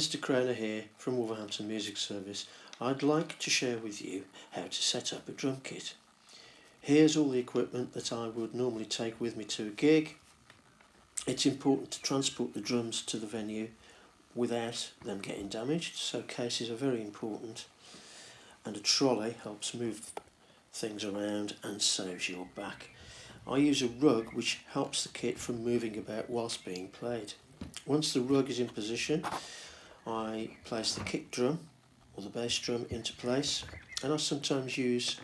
Mr. Croner here from Wolverhampton Music Service. I'd like to share with you how to set up a drum kit. Here's all the equipment that I would normally take with me to a gig. It's important to transport the drums to the venue without them getting damaged, so cases are very important, and a trolley helps move things around and saves your back. I use a rug which helps the kit from moving about whilst being played. Once the rug is in position, I place the kick drum or the bass drum into place, and I sometimes use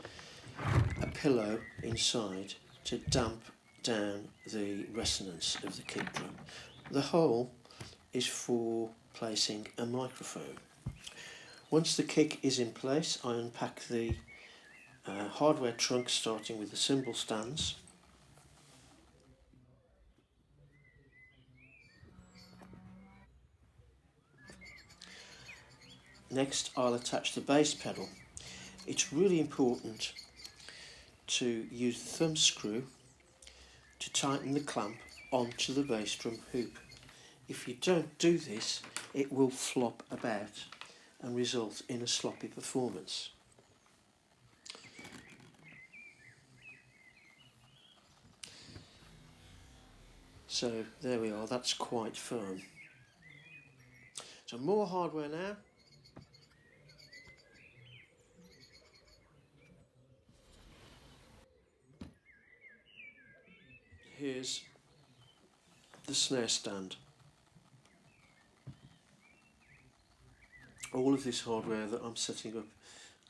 a pillow inside to damp down the resonance of the kick drum. The hole is for placing a microphone. Once the kick is in place, I unpack the hardware trunk, starting with the cymbal stands. Next, I'll attach the bass pedal. It's really important to use the thumb screw to tighten the clamp onto the bass drum hoop. If you don't do this, it will flop about and result in a sloppy performance. So there we are, that's quite firm. So more hardware now. Here's the snare stand. All of this hardware that I'm setting up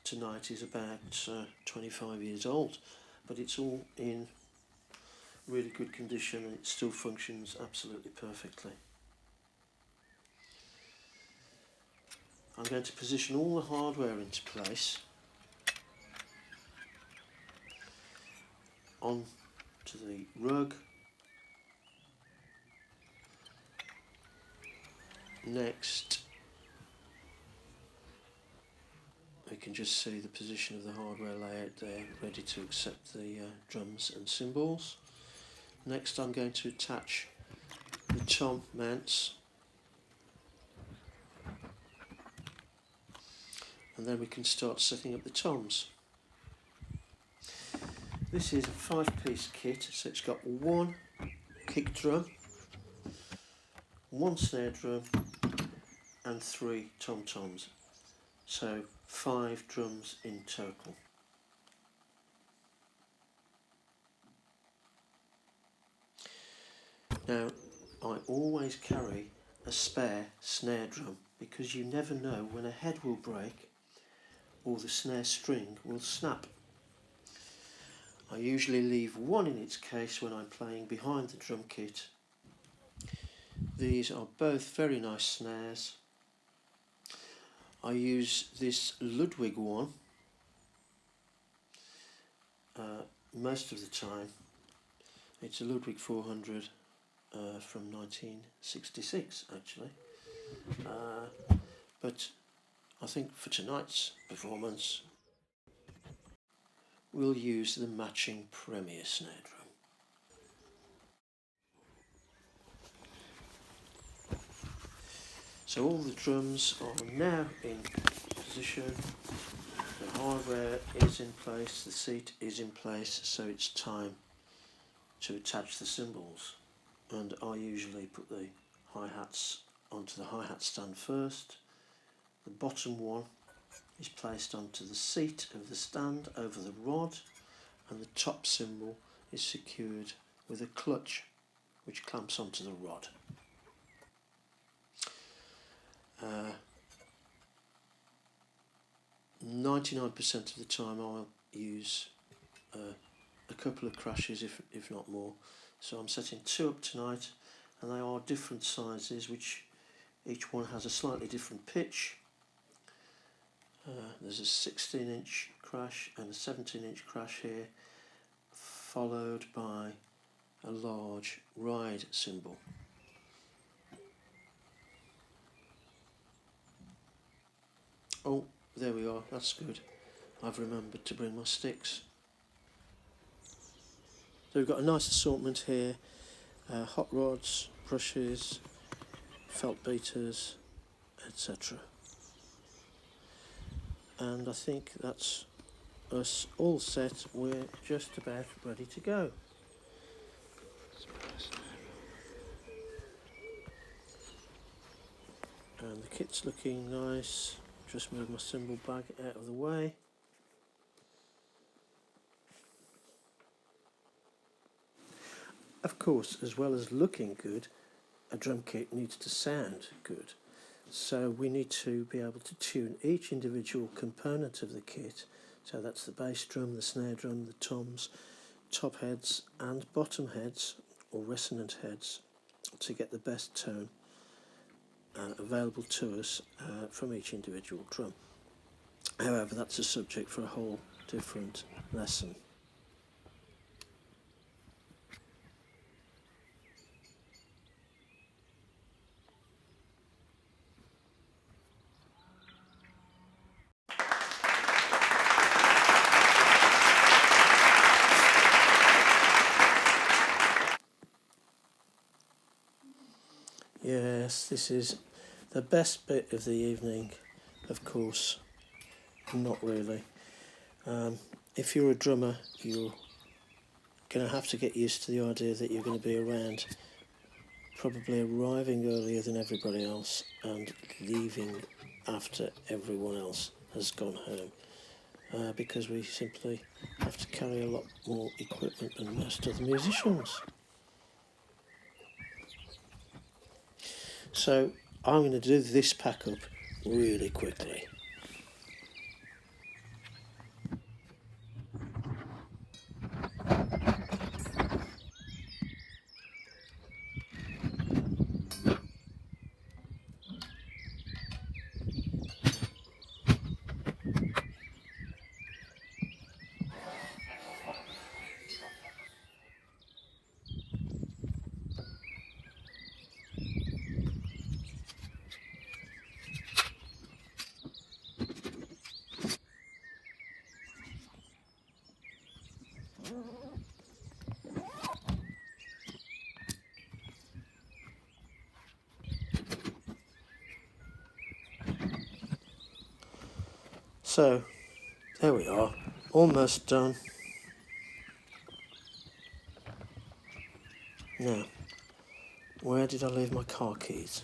tonight is about 25 years old, but it's all in really good condition and it still functions absolutely perfectly. I'm going to position all the hardware into place onto the rug. Next, we can just see the position of the hardware layout there, ready to accept the drums and cymbals. Next, I'm going to attach the tom mounts, and then we can start setting up the toms. This is a 5-piece kit, so it's got one kick drum, one snare drum and 3 tom-toms, so 5 drums in total. Now, I always carry a spare snare drum because you never know when a head will break or the snare string will snap. I usually leave one in its case when I'm playing behind the drum kit. These are both very nice snares. I use this Ludwig one most of the time. It's a Ludwig 400 from 1966 actually, but I think for tonight's performance we'll use the matching Premier snare drum. So all the drums are now in position, the hardware is in place, the seat is in place, so it's time to attach the cymbals. And I usually put the hi-hats onto the hi-hat stand first. The bottom one is placed onto the seat of the stand over the rod, and the top cymbal is secured with a clutch which clamps onto the rod. 99% of the time I'll use a couple of crashes if not more. So I'm setting 2 up tonight, and they are different sizes, which each one has a slightly different pitch. There's a 16-inch crash and a 17-inch crash here, followed by a large ride cymbal. Oh, there we are, that's good. I've remembered to bring my sticks. So we've got a nice assortment here, hot rods, brushes, felt beaters, etc. And I think that's us all set. We're just about ready to go. And the kit's looking nice. Just move my cymbal bag out of the way. Of course, as well as looking good, a drum kit needs to sound good. So we need to be able to tune each individual component of the kit. So that's the bass drum, the snare drum, the toms, top heads and bottom heads or resonant heads to get the best tone available to us from each individual drum. However, that's a subject for a whole different lesson. Yes, this is the best bit of the evening, of course. Not really. If you're a drummer, you're going to have to get used to the idea that you're going to be around, probably arriving earlier than everybody else and leaving after everyone else has gone home, because we simply have to carry a lot more equipment than most other musicians. So I'm going to do this pack up really quickly. So, there we are, almost done. Now, where did I leave my car keys?